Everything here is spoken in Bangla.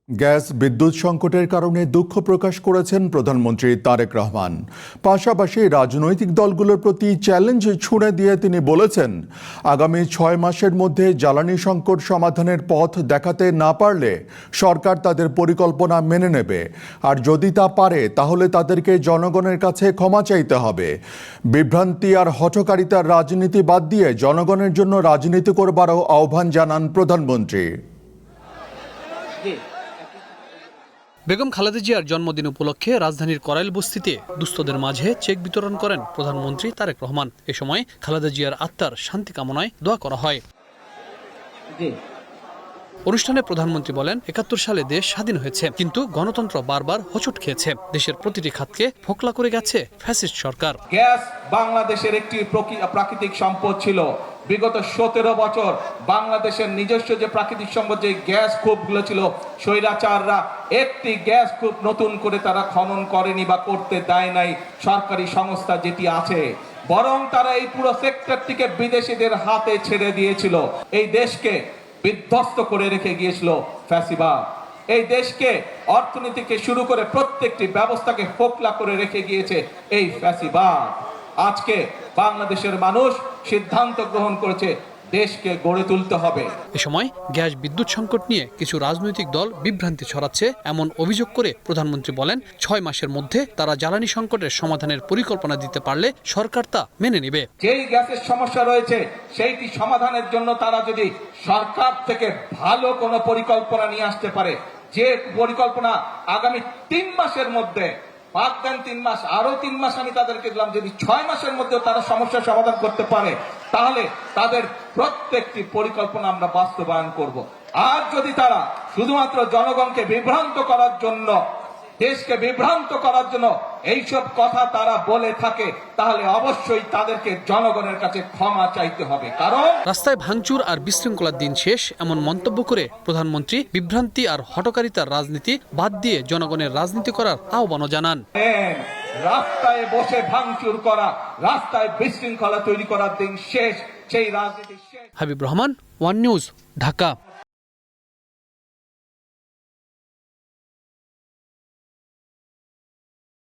গ্যাস বিদ্যুৎ সংকটের কারণে দুঃখ প্রকাশ করেছেন প্রধানমন্ত্রী তারেক রহমান। পাশাপাশি রাজনৈতিক দলগুলোর প্রতি চ্যালেঞ্জ ছুড়ে দিয়ে তিনি বলেছেন, আগামী 6 মাসের মধ্যে জ্বালানি সংকট সমাধানের পথ দেখাতে না পারলে সরকার তাদের পরিকল্পনা মেনে নেবে, আর যদি তা পারে তাহলে তাদেরকে জনগণের কাছে ক্ষমা চাইতে হবে। বিভ্রান্তি আর হঠকারিতার রাজনীতি বাদ দিয়ে জনগণের জন্য রাজনীতি করবারও আহ্বান জানান প্রধানমন্ত্রী। বেগম খালেদা জিয়ার জন্মদিন উপলক্ষে রাজধানীর করাইল বস্তিতে দুস্থদের মাঝে চেক বিতরণ করেন প্রধানমন্ত্রী তারেক রহমান। এ সময় খালেদা জিয়ার আত্মার শান্তি কামনায় দোয়া করা হয়। অনুষ্ঠানে প্রধানমন্ত্রী বলেন, ৭১ সালে দেশ স্বাধীন হয়েছে, কিন্তু গণতন্ত্র বারবার হোঁচট খেয়েছে। দেশের প্রতিটি খাতকে ফোকলা করে গেছে ফ্যাসিস্ট সরকার। গ্যাস বাংলাদেশের একটি প্রাকৃতিক সম্পদ ছিল। বিগত 17 বছর বাংলাদেশের নিজস্ব যে প্রাকৃতিক সম্পদ, যে গ্যাস কূপগুলো ছিল, স্বৈরাচাররা একটি গ্যাস কূপ নতুন করে তারা খনন করেনি বা করতে দেয় নাই সরকারি সংস্থা যেটি আছে, বরং তারা এই পুরো সেক্টরটিকে বিদেশিদের হাতে ছেড়ে দিয়েছিল। এই দেশকে বিধ্বস্ত করে রেখে গিয়েছিল ফ্যাসিবাদ। এই দেশকে, অর্থনীতিকে শুরু করে প্রত্যেকটি ব্যবস্থাকে ফোকলা করে রেখে গিয়েছে এই ফ্যাসিবাদ। আজকে বাংলাদেশের মানুষ সিদ্ধান্ত গ্রহণ করেছে দেশকে গড়ে তুলতে হবে। এ সময় গ্যাস বিদ্যুৎ সংকট নিয়ে কিছু রাজনৈতিক দল বিভ্রান্তি ছড়াচ্ছে এমন অভিযোগ করে প্রধানমন্ত্রী বলেন, 6 মাসের মধ্যে তারা জ্বালানি সংকটের সমাধানের পরিকল্পনা দিতে পারলে সরকার তা মেনে নেবে। যেই গ্যাসের সমস্যা রয়েছে সেইটি সমাধানের জন্য তারা যদি সরকার থেকে ভালো কোনো পরিকল্পনা নিয়ে আসতে পারে, যে পরিকল্পনা আগামী 3 মাসের মধ্যে, 3 মাস, আরো 3 মাস আমি তাদেরকে দিলাম, যদি 6 মাসের মধ্যে তারা সমস্যার সমাধান করতে পারে তাহলে তাদের প্রত্যেকটি পরিকল্পনা আমরা বাস্তবায়ন করব। আর যদি তারা শুধুমাত্র জনগণকে বিভ্রান্ত করার জন্য, দেশকে বিভ্রান্ত করার জন্য এইসব কথা তারা বলে থাকে, তাহলে অবশ্যই তাদেরকে জনগণের কাছে ক্ষমা চাইতে হবে। কারণ রাস্তায় ভাঙচুর আর বিশৃঙ্খলার দিন শেষ, এমন মন্তব্য করে প্রধানমন্ত্রী বিভ্রান্তি আর হঠকারিতার রাজনীতি বাদ দিয়ে জনগণের রাজনীতি করার আহ্বানও জানান। রাস্তায় বসে ভাঙচুর করা, রাস্তায় বিশৃঙ্খলা তৈরি করার দিন শেষ, সেই রাজনীতি শেষ। Habib Rahman, one news, Dhaka.